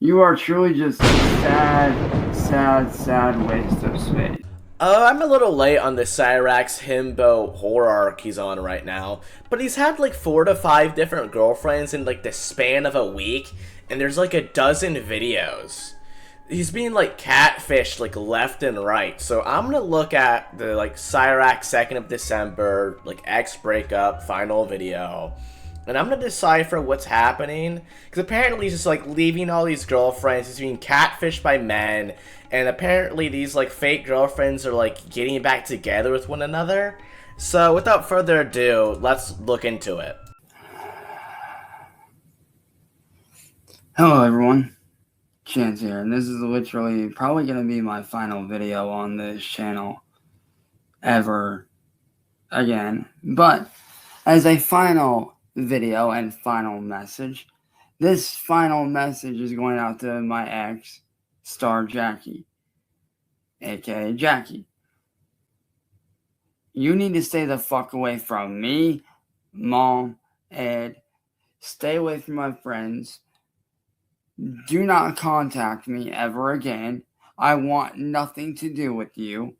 You are truly just a sad, sad, sad waste of space. I'm a little late on the Cyraxx himbo horror arc he's on right now, but he's had like 4 to 5 different girlfriends in like the span of a week, and there's like a dozen videos. He's being like catfished like left and right, so I'm gonna look at the like Cyraxx 2nd of December like X breakup final video, and I'm gonna decipher what's happening. Because apparently he's just like leaving all these girlfriends. He's being catfished by men. And apparently these like fake girlfriends are like getting back together with one another. So without further ado, let's look into it. Hello everyone, Chance here, and this is literally probably going to be my final video on this channel ever again. But as a final video and final message, this final message is going out to my ex, Star Jackie, aka Jackie. You need to stay the fuck away from me, Mom, Ed. Stay away from my friends. Do not contact me ever again. I want nothing to do with you.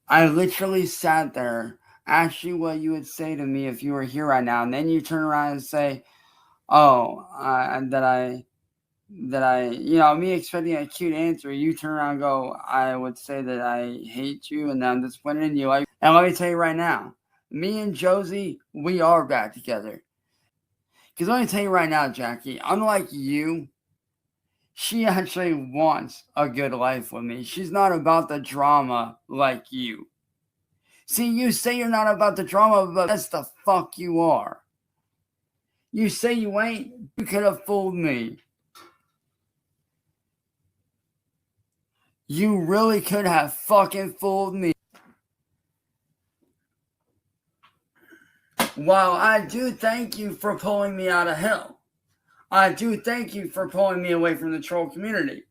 I literally sat there, asked you what you would say to me if you were here right now, and then you turn around and say, "Oh, me expecting a cute answer, you turn around and go, I would say that I hate you and I'm disappointed in you." And let me tell you right now, me and Josie, we are back together. Because let me tell you right now, Jackie, unlike you, she actually wants a good life with me. She's not about the drama like you. See, you say you're not about the drama, but that's the fuck you are. You say you ain't, you could have fooled me. You really could have fucking fooled me. While I do thank you for pulling me out of hell, I do thank you for pulling me away from the troll community.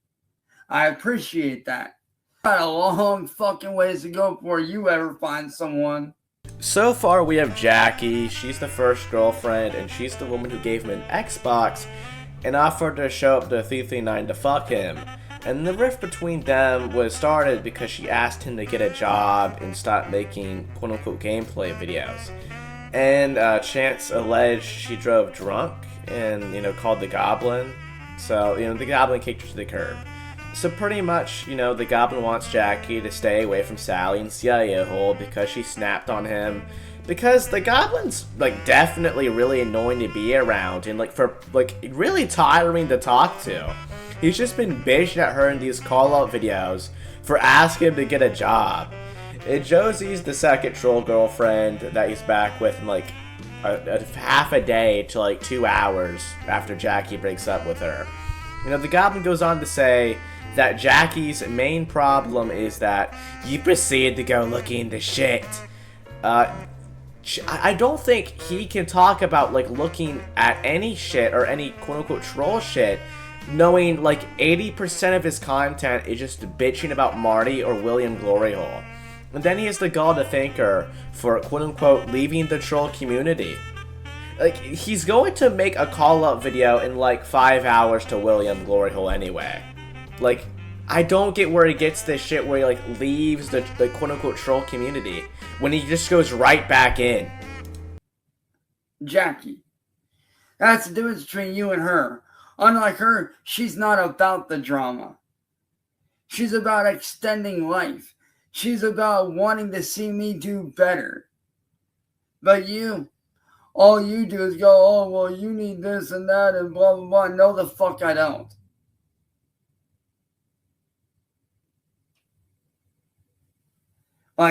I appreciate that. Got a long fucking ways to go before you ever find someone. So far we have Jackie. She's the first girlfriend, and she's the woman who gave him an Xbox and offered to show up to 339 to fuck him. And the rift between them was started because she asked him to get a job and stop making quote-unquote gameplay videos. And Chance alleged she drove drunk and, called the Goblin. So, the Goblin kicked her to the curb. So pretty much, the Goblin wants Jackie to stay away from Sally and CIA hole because she snapped on him. Because the Goblin's, definitely really annoying to be around and, really tiring to talk to. He's just been bitching at her in these call-out videos for asking him to get a job. Josie's the second troll girlfriend that he's back with in half a day to 2 hours after Jackie breaks up with her. The Goblin goes on to say that Jackie's main problem is that you proceed to go looking into shit. I don't think he can talk about looking at any shit or any quote-unquote troll shit knowing 80% of his content is just bitching about Marty or William Gloryhole. And then he has the gall to thank her for quote-unquote leaving the troll community. He's going to make a call-up video in 5 hours to William Gloryhole anyway. I don't get where he gets this shit where he leaves the quote-unquote troll community when he just goes right back in. Jackie, that's the difference between you and her. Unlike her, she's not about the drama. She's about extending life. She's about wanting to see me do better. But you, all you do is go, oh, well, you need this and that and blah, blah, blah. No, the fuck I don't.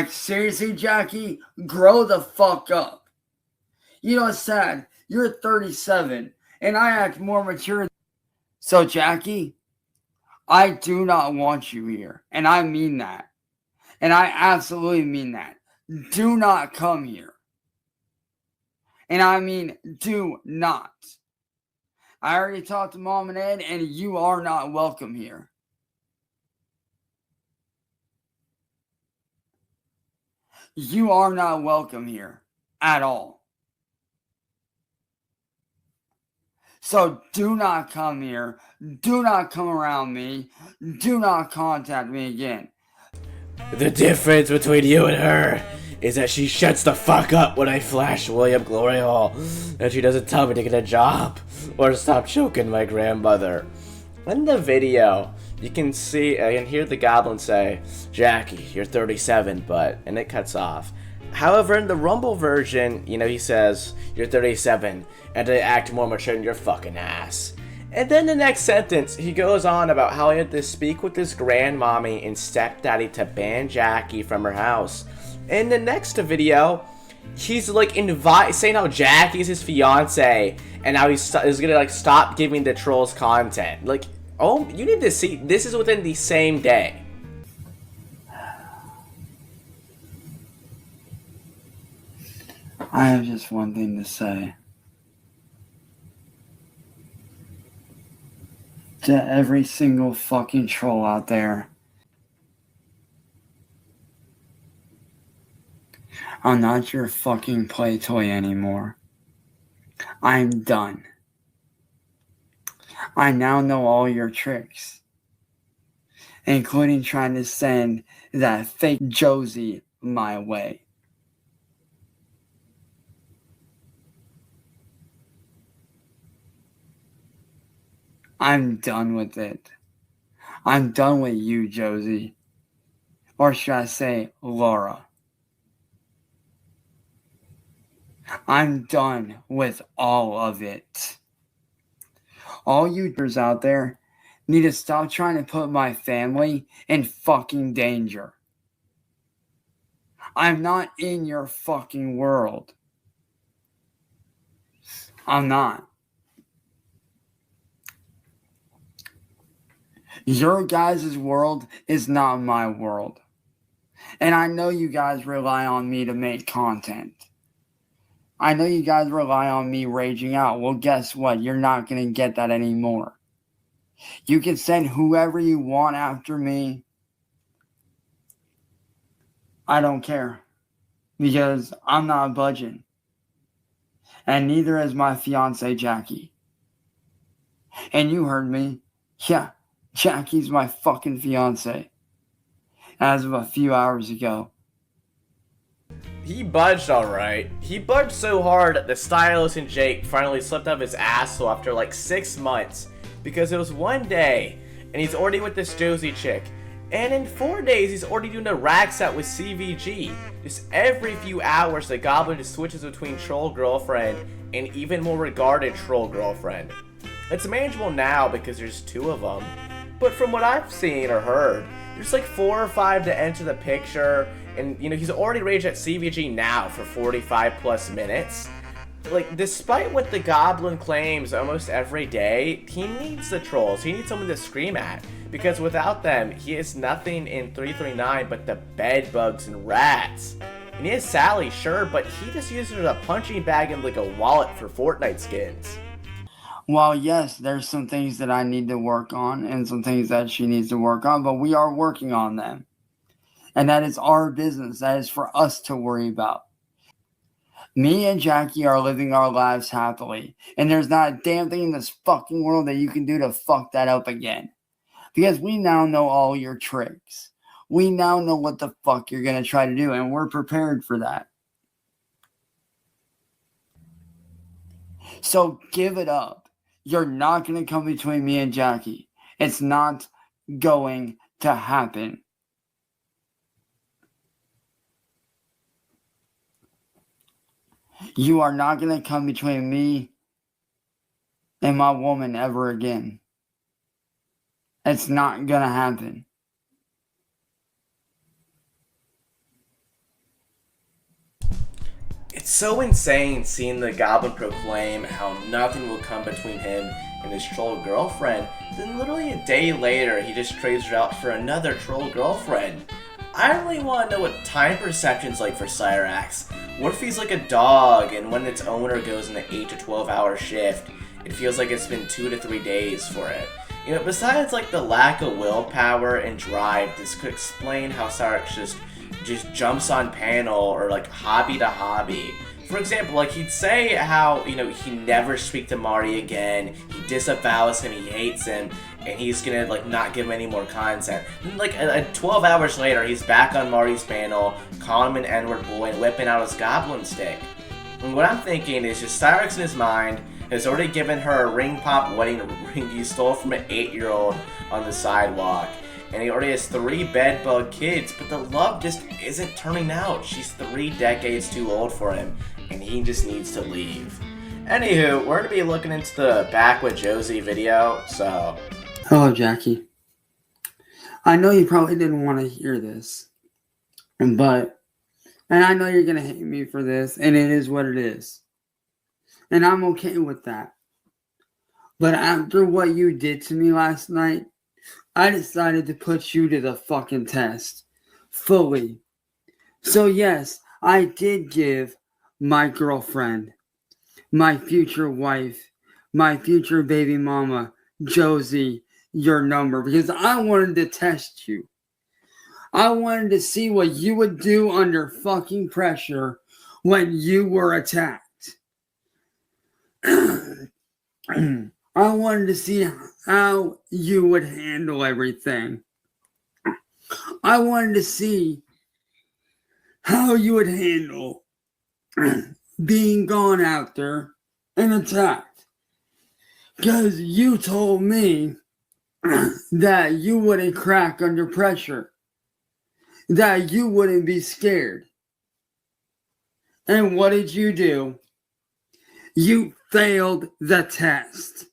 Seriously, Jackie, grow the fuck up. You know what's sad? You're 37, and I act more mature. So, Jackie, I do not want you here, and I mean that. And I absolutely mean that. Do not come here. And I mean, do not. I already talked to Mom and Ed, and you are not welcome here. You are not welcome here at all. So do not come here. Do not come around me. Do not contact me again. The difference between you and her is that she shuts the fuck up when I flash William Glory Hall, and she doesn't tell me to get a job or stop choking my grandmother. In the video, you can see, I can hear the goblin say, "Jackie, you're 37, but," and it cuts off. However, in the Rumble version, he says, "You're 37, and to act more mature than your fucking ass." And then the next sentence, he goes on about how he had to speak with his grandmommy and stepdaddy to ban Jackie from her house. In the next video, he's like saying how Jackie's his fiance, and how he's gonna like stop giving the trolls content. Like, oh, you need to see, this is within the same day. I have just one thing to say. To every single fucking troll out there, I'm not your fucking play toy anymore. I'm done. I now know all your tricks, including trying to send that fake Josie my way. I'm done with it. I'm done with you, Josie. Or should I say, Laura. I'm done with all of it. All you out there need to stop trying to put my family in fucking danger. I'm not in your fucking world. I'm not. Your guys' world is not my world. And I know you guys rely on me to make content. I know you guys rely on me raging out. Well, guess what? You're not going to get that anymore. You can send whoever you want after me. I don't care. Because I'm not budging. And neither is my fiance, Jackie. And you heard me. Yeah. Jackie's my fucking fiance. As of a few hours ago. He budged alright. He budged so hard that the stylist and Jake finally slipped up his asshole after like 6 months. Because it was one day, and he's already with this Josie chick. And in 4 days, he's already doing a rack set with CVG. Just every few hours, the goblin just switches between troll girlfriend and even more regarded troll girlfriend. It's manageable now because there's 2 of them. But from what I've seen or heard, there's like 4 or 5 to enter the picture. And, he's already raged at CVG now for 45 plus minutes. Like, despite what the goblin claims almost every day, he needs the trolls. He needs someone to scream at. Because without them, he has nothing in 339 but the bed bugs and rats. And he has Sally, sure, but he just uses her as a punching bag and like a wallet for Fortnite skins. Well, yes, there's some things that I need to work on and some things that she needs to work on, but we are working on them. And that is our business. That is for us to worry about. Me and Jackie are living our lives happily. And there's not a damn thing in this fucking world that you can do to fuck that up again. Because we now know all your tricks. We now know what the fuck you're going to try to do, and we're prepared for that. So give it up. You're not going to come between me and Jackie. It's not going to happen. You are not going to come between me and my woman ever again. It's not going to happen. It's so insane seeing the goblin proclaim how nothing will come between him and his troll girlfriend. Then literally a day later, he just trades her out for another troll girlfriend. I really want to know what time perception's like for Cyraxx. What if he's like a dog and when its owner goes in an 8 to 12 hour shift, it feels like it's been 2 to 3 days for it. Besides like the lack of willpower and drive, this could explain how Cyraxx just jumps on panel or like hobby to hobby For example, like he'd say how, he never speak to Marty again, he disavows him, he hates him, and he's gonna like not give him any more content. And, like 12 hours later, he's back on Marty's panel, calling him an N-word boy and whipping out his goblin stick. And what I'm thinking is just Cyraxx in his mind has already given her a ring pop wedding ring he stole from an 8-year-old on the sidewalk. And he already has 3 bedbug kids, but the love just isn't turning out. She's 3 decades too old for him, and he just needs to leave. Anywho, we're going to be looking into the Back with Josie video, so... Hello, Jackie. I know you probably didn't want to hear this, and I know you're going to hate me for this, and it is what it is. And I'm okay with that. But after what you did to me last night, I decided to put you to the fucking test. Fully. So yes, I did give my girlfriend, my future wife, my future baby mama, Josie, your number. Because I wanted to test you. I wanted to see what you would do under fucking pressure when you were attacked. I wanted to see how you would handle everything. I wanted to see how you would handle being gone after and attacked. Because you told me that you wouldn't crack under pressure. That you wouldn't be scared. And what did you do? You failed the test.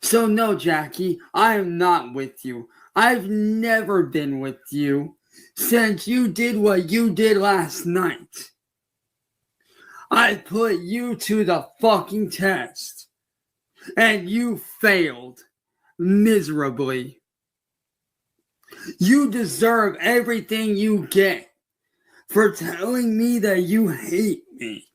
So no, Jackie, I am not with you. I've never been with you since you did what you did last night. I put you to the fucking test, and you failed miserably. You deserve everything you get for telling me that you hate me.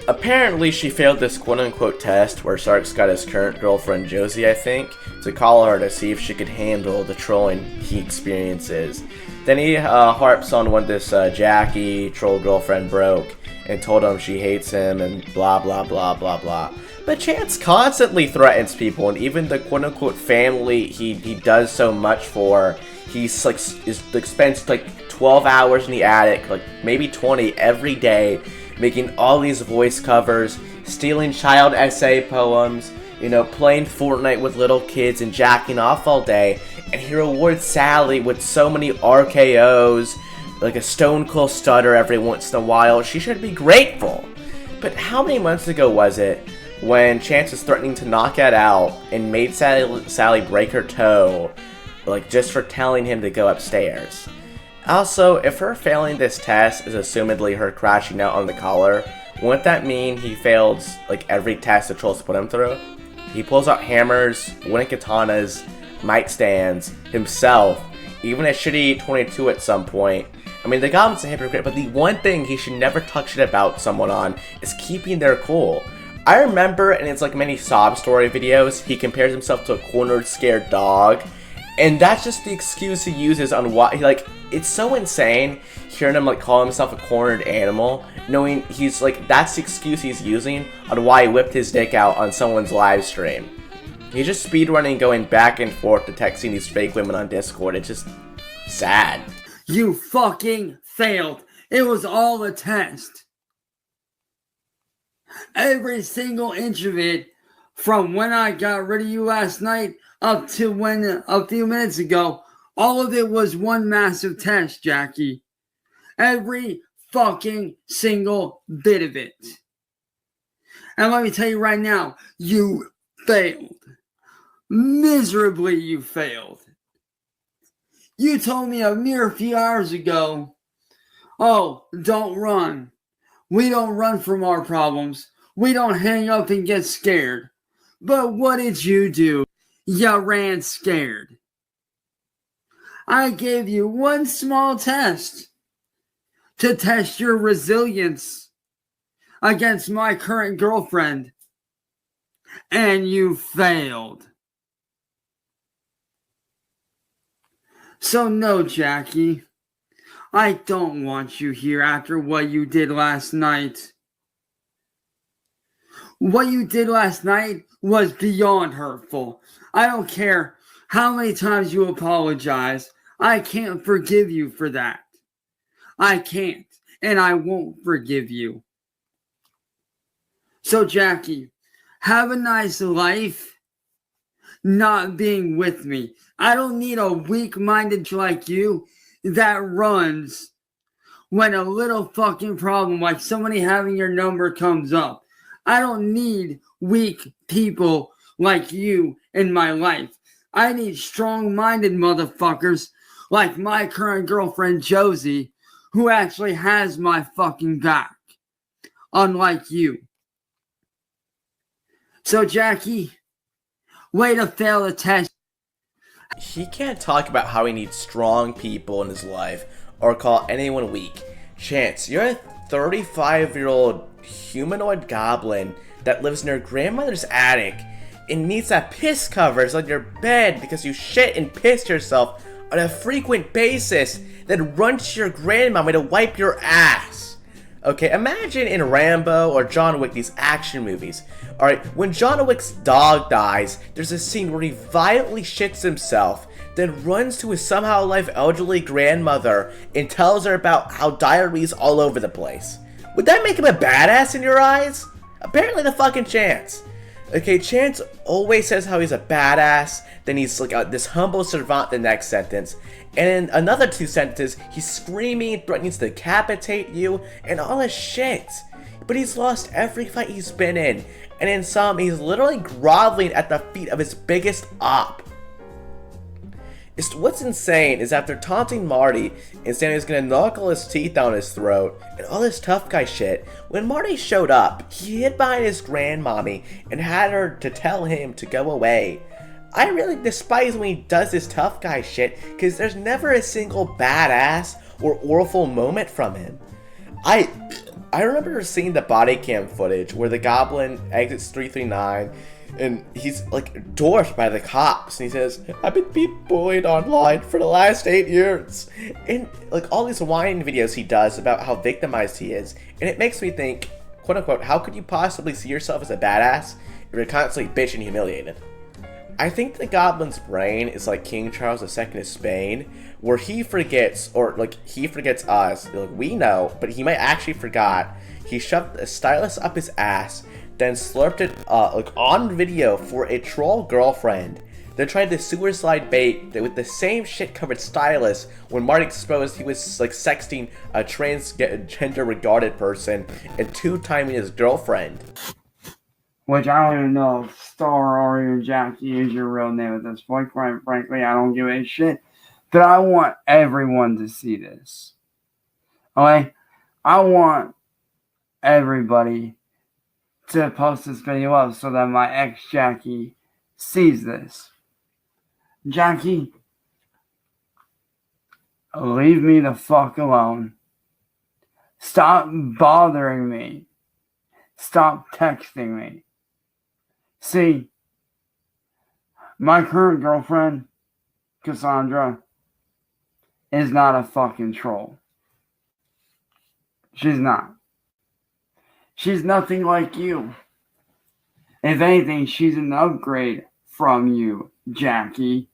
Apparently, she failed this quote-unquote test where Cyraxx got his current girlfriend, Josie, I think, to call her to see if she could handle the trolling he experiences. Then he harps on when this Jackie troll girlfriend broke and told him she hates him and blah blah blah blah blah. But Chance constantly threatens people, and even the quote-unquote family he does so much for, he's like spends like 12 hours in the attic, like maybe 20 every day, making all these voice covers, stealing child essay poems, playing Fortnite with little kids and jacking off all day, and he rewards Sally with so many RKOs, like a Stone Cold Stutter every once in a while. She should be grateful. But how many months ago was it when Chance was threatening to knock it out and made Sally break her toe, like just for telling him to go upstairs? Also, if her failing this test is assumedly her crashing out on the collar, wouldn't that mean he failed like every test the trolls put him through? He pulls out hammers, wooden katanas, mic stands, himself, even a shitty 22 at some point. I mean, the goblin's a hypocrite, but the one thing he should never talk shit about someone on is keeping their cool. I remember in his like many sob story videos, he compares himself to a cornered, scared dog. And that's just the excuse he uses on why, it's so insane hearing him, call himself a cornered animal, knowing he's, that's the excuse he's using on why he whipped his dick out on someone's live stream. He's just speedrunning, going back and forth to texting these fake women on Discord. It's just sad. You fucking failed. It was all a test. Every single inch of it, from when I got rid of you last night up to when a few minutes ago, all of it was one massive test, Jackie. Every fucking single bit of it. And let me tell you right now, you failed. Miserably you failed. You told me a mere few hours ago, oh, don't run. We don't run from our problems. We don't hang up and get scared. But what did you do? You ran scared. I gave you one small test to test your resilience against my current girlfriend, and you failed. So no, Jackie, I don't want you here after what you did last night. What you did last night was beyond hurtful. I don't care how many times you apologize. I can't forgive you for that. I can't, and I won't forgive you. So, Jackie, have a nice life not being with me. I don't need a weak-minded like you that runs when a little fucking problem like somebody having your number comes up. I don't need weak people like you in my life. I need strong-minded motherfuckers like my current girlfriend Josie, who actually has my fucking back, unlike you. So, Jackie, way to fail the test. He can't talk about how he needs strong people in his life or call anyone weak. Chance, you're a 35-year-old humanoid goblin that lives in your grandmother's attic and needs to have piss covers on your bed because you shit and piss yourself on a frequent basis, then run to your grandmama to wipe your ass. Okay, imagine in Rambo or John Wick, these action movies. Alright, when John Wick's dog dies, there's a scene where he violently shits himself, then runs to his somehow alive elderly grandmother and tells her about how diarrhea's all over the place. Would that make him a badass in your eyes? Apparently the fucking Chance. Okay, Chance always says how he's a badass, then he's like this humble servant the next sentence, and in another 2 sentences, he's screaming, threatening to decapitate you, and all this shit. But he's lost every fight he's been in, and in some, he's literally groveling at the feet of his biggest op. What's insane is after taunting Marty and saying he was gonna knock all his teeth down his throat and all this tough guy shit, when Marty showed up, he hid behind his grandmommy and had her to tell him to go away. I really despise when he does this tough guy shit because there's never a single badass or awful moment from him. I remember seeing the body cam footage where the goblin exits 339 and he's like dwarfed by the cops and he says, I've been being bullied online for the last 8 years. And like all these whining videos he does about how victimized he is. And it makes me think, quote unquote, how could you possibly see yourself as a badass if you're constantly bitched and humiliated? I think the goblin's brain is like King Charles II of Spain, where he forgets, or like he forgets us, like we know, but he might actually forgot. He shoved a stylus up his ass, then slurped it like on video for a troll girlfriend. Then tried to suicide bait with the same shit covered stylus when Marty exposed he was like sexting a transgender regarded person and 2-timing his girlfriend. Which I don't even know if Star or even Jackie is your real name at this point. Quite frankly, I don't give a shit. But I want everyone to see this. Okay? I want everybody to post this video up so that my ex Jackie sees this. Jackie, leave me the fuck alone. Stop bothering me. Stop texting me. See, my current girlfriend, Cassandra, is not a fucking troll. She's not. She's nothing like you. If anything, she's an upgrade from you, Jackie.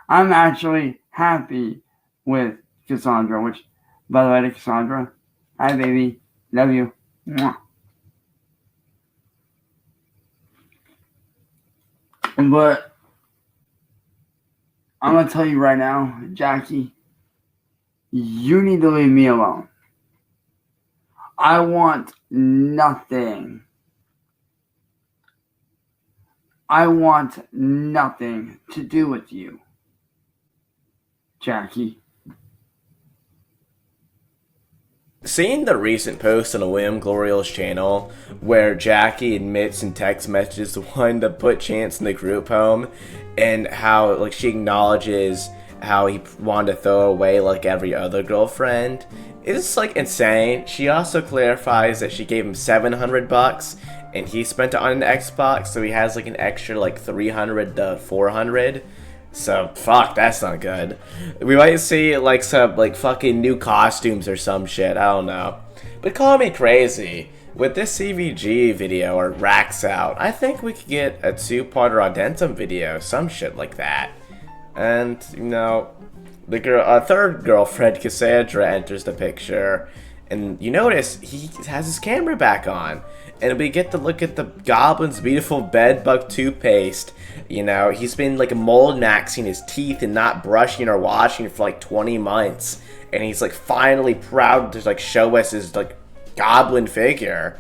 I'm actually happy with Cassandra, which, by the way, to Cassandra, hi baby, love you. Mwah. But I'm going to tell you right now, Jackie, you need to leave me alone. I want nothing. I want nothing to do with you, Jackie. Seeing the recent post on the William Glorio's channel where Jackie admits in text messages wanting to put Chance in the group home and how like she acknowledges how he wanted to throw away like every other girlfriend, it's like insane. She also clarifies that she gave him $700 and he spent it on an Xbox, so he has like an extra like $300 to $400. So, fuck, that's not good. We might see, like, some, like, fucking new costumes or some shit. I don't know. But call me crazy. With this CVG video, or Racks Out, I think we could get a 2-part Adentum video. Some shit like that. And, you know, the third girlfriend, Cassandra, enters the picture. And you notice he has his camera back on. And we get to look at the Goblin's beautiful bedbug toothpaste. You know, he's been like mold maxing his teeth and not brushing or washing for like 20 months. And he's like finally proud to like show us his like goblin figure.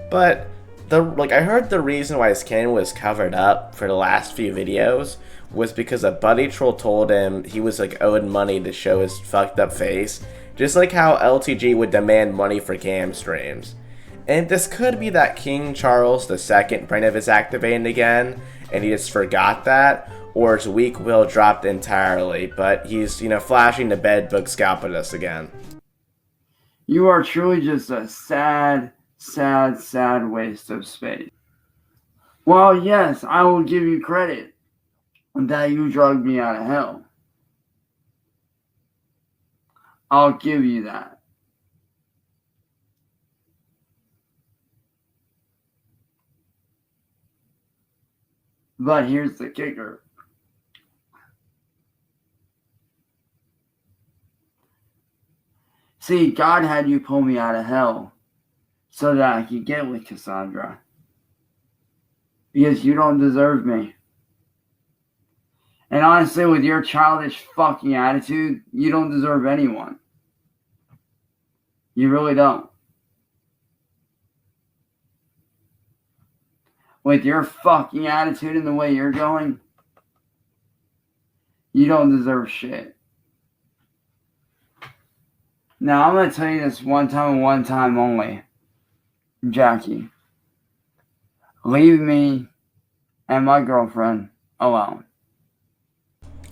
But I heard the reason why his skin was covered up for the last few videos was because a buddy troll told him he was like owed money to show his fucked up face. Just like how LTG would demand money for cam streams. And this could be that King Charles II brain of his activating again, and he just forgot that, or his weak will dropped entirely, but he's, you know, flashing the bedbug scalp at us again. You are truly just a sad, sad, sad waste of space. Well, yes, I will give you credit that you drugged me out of hell. I'll give you that. But here's the kicker. See, God had you pull me out of hell so that I could get with Cassandra. Because you don't deserve me. And honestly, with your childish fucking attitude, you don't deserve anyone. You really don't. With your fucking attitude and the way you're going, you don't deserve shit. Now, I'm going to tell you this one time and one time only. Jackie, leave me and my girlfriend alone.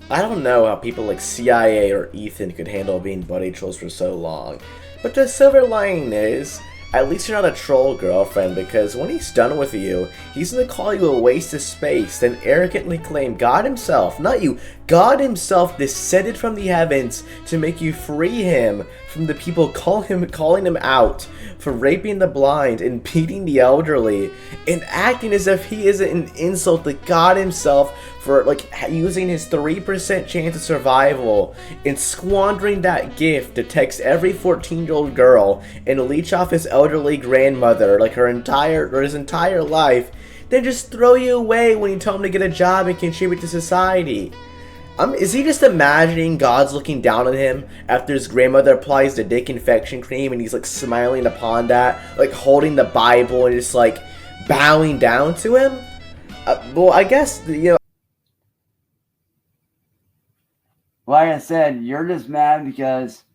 I don't know how people like CIA or Ethan could handle being buddy trolls for so long, but the silver lining is, at least you're not a troll girlfriend, because when he's done with you, he's gonna call you a waste of space, then arrogantly claim God himself, not you, God himself descended from the heavens to make you free him from the people calling him out for raping the blind and beating the elderly, and acting as if he is an insult to God himself for like using his 3% chance of survival and squandering that gift to text every 14-year-old girl and leech off his elderly grandmother like his entire life, then just throw you away when you tell him to get a job and contribute to society. Is he just imagining God's looking down on him after his grandmother applies the dick infection cream and he's like smiling upon that, like holding the Bible and just like bowing down to him? Well, I guess, you know. Like I said, you're just mad because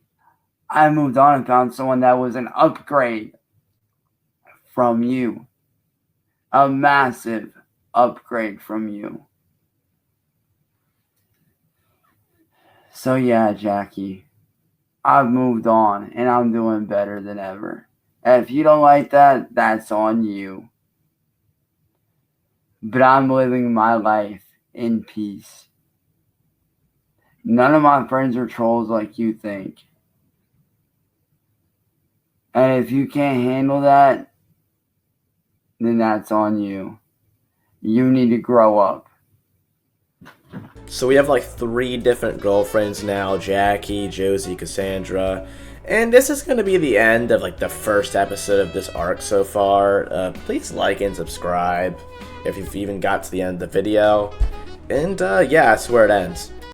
I moved on and found someone that was an upgrade from you. A massive upgrade from you. So yeah, Jackie, I've moved on and I'm doing better than ever. And if you don't like that, that's on you. But I'm living my life in peace. None of my friends are trolls like you think. And if you can't handle that, then that's on you. You need to grow up. So we have like 3 different girlfriends now, Jackie, Josie, Cassandra. And this is going to be the end of like the first episode of this arc so far. Please like and subscribe if you've even got to the end of the video. And yeah, that's where it ends.